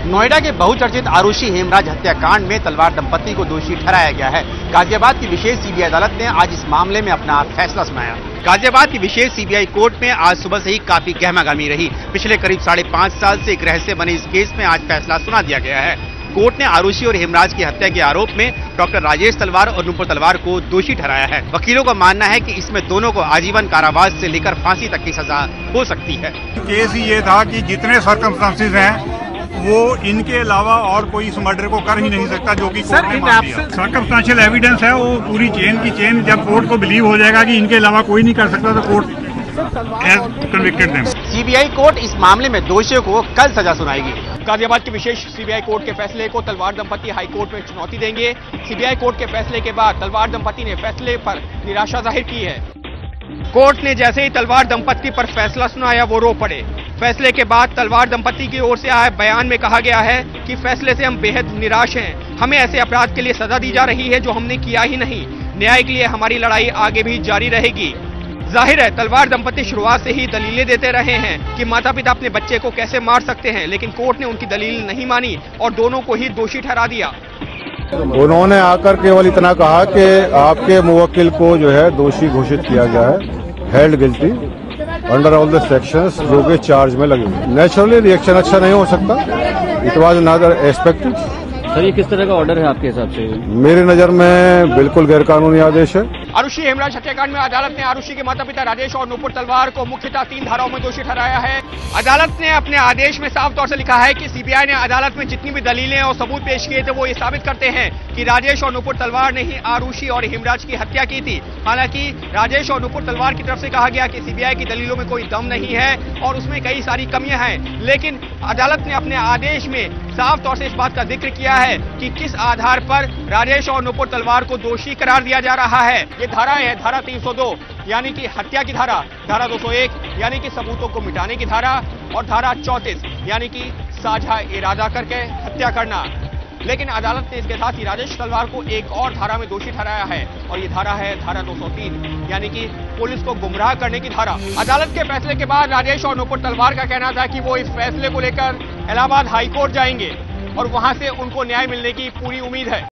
नोएडा के बहुचर्चित आरुषि हेमराज हत्याकांड में तलवार दंपति को दोषी ठहराया गया है। गाजियाबाद की विशेष सीबीआई अदालत ने आज इस मामले में अपना फैसला सुनाया। गाजियाबाद की विशेष सीबीआई कोर्ट में आज सुबह से ही काफी गहमागहमी रही। पिछले करीब 5.5 साल से एक रहस्य बने इस केस में आज फैसला सुना दिया गया है। कोर्ट ने आरुषि और हेमराज की हत्या के आरोप में डॉक्टर राजेश तलवार और नुपुर तलवार को दोषी ठहराया है। वकीलों का मानना है कि इसमें दोनों को आजीवन कारावास से लेकर फांसी तक की सजा हो सकती है। केस ये था कि जितने सर्कमस्टांसेस हैं वो इनके अलावा और कोई इस मर्डर को कर ही नहीं सकता, जो कि कोर्ट ने मान लिया। सर्कमस्टांशियल एविडेंस है, वो पूरी चेन की चेन जब कोर्ट को बिलीव हो जाएगा कि इनके अलावा कोई नहीं कर सकता तो court convicted them. CBI court इस मामले में दोषियों को कल सजा सुनाएगी। गाजियाबाद की विशेष सीबीआई कोर्ट के फैसले को तलवार दंपति हाई कोर्ट में चुनौती देंगे। सीबीआई कोर्ट के फैसले के बाद तलवार दंपति ने फैसले पर निराशा जाहिर की है। कोर्ट ने जैसे ही तलवार दंपति पर फैसला सुनाया वो रो पड़े। फैसले के बाद तलवार दंपति की ओर से आए बयान में कहा गया है कि फैसले से हम बेहद निराश हैं। हमें ऐसे अपराध के लिए सजा दी जा रही है जो हमने किया ही नहीं। न्याय के लिए हमारी लड़ाई आगे भी जारी रहेगी। जाहिर है तलवार दंपति शुरुआत से ही दलीलें देते रहे हैं कि माता पिता अपने बच्चे को कैसे मार सकते हैं, लेकिन कोर्ट ने उनकी दलील नहीं मानी और दोनों को ही दोषी ठहरा दिया। उन्होंने आकर केवल इतना कहा कि आपके मुवक्किल को जो है दोषी घोषित किया गया है, held guilty under all the sections, जो कि चार्ज में लगे हुए। नेचुरली रिएक्शन अच्छा नहीं हो सकता। It was not expected. Sir, ये किस तरह का ऑर्डर है आपके हिसाब से? मेरी नजर में बिल्कुल गैरकानूनी आदेश है। आरुषि हेमराज हत्याकांड में अदालत ने आरुषि के माता पिता राजेश और नुपुर तलवार को मुख्यतः 3 धाराओं में दोषी ठहराया है। अदालत ने अपने आदेश में साफ तौर से लिखा है कि सीबीआई ने अदालत में जितनी भी दलीलें और सबूत पेश किए थे वो ये साबित करते हैं कि राजेश और नुपुर तलवार ने ही आरुषि और हेमराज की हत्या की थी। हालांकि राजेश और नुपुर तलवार की तरफ से कहा गया कि सीबीआई की दलीलों में कोई दम नहीं है और उसमें कई सारी कमियां हैं, लेकिन अदालत ने अपने आदेश में साफ तौर से इस बात का जिक्र किया है कि किस आधार पर राजेश और नुपुर तलवार को दोषी करार दिया जा रहा है। ये धाराएं हैं धारा 302 यानी कि हत्या की धारा, धारा 201 यानी कि सबूतों को मिटाने की धारा और धारा 34 यानी कि साझा इरादा करके हत्या करना। लेकिन अदालत ने इसके साथ ही राजेश तलवार को एक और धारा में दोषी ठहराया है और ये धारा है धारा 203 यानी कि पुलिस को गुमराह करने की धारा। अदालत के फैसले के बाद राजेश और नुपुर तलवार का कहना था कि वो इस फैसले को लेकर इलाहाबाद हाई कोर्ट जाएंगे और वहां से उनको न्याय मिलने की पूरी उम्मीद है।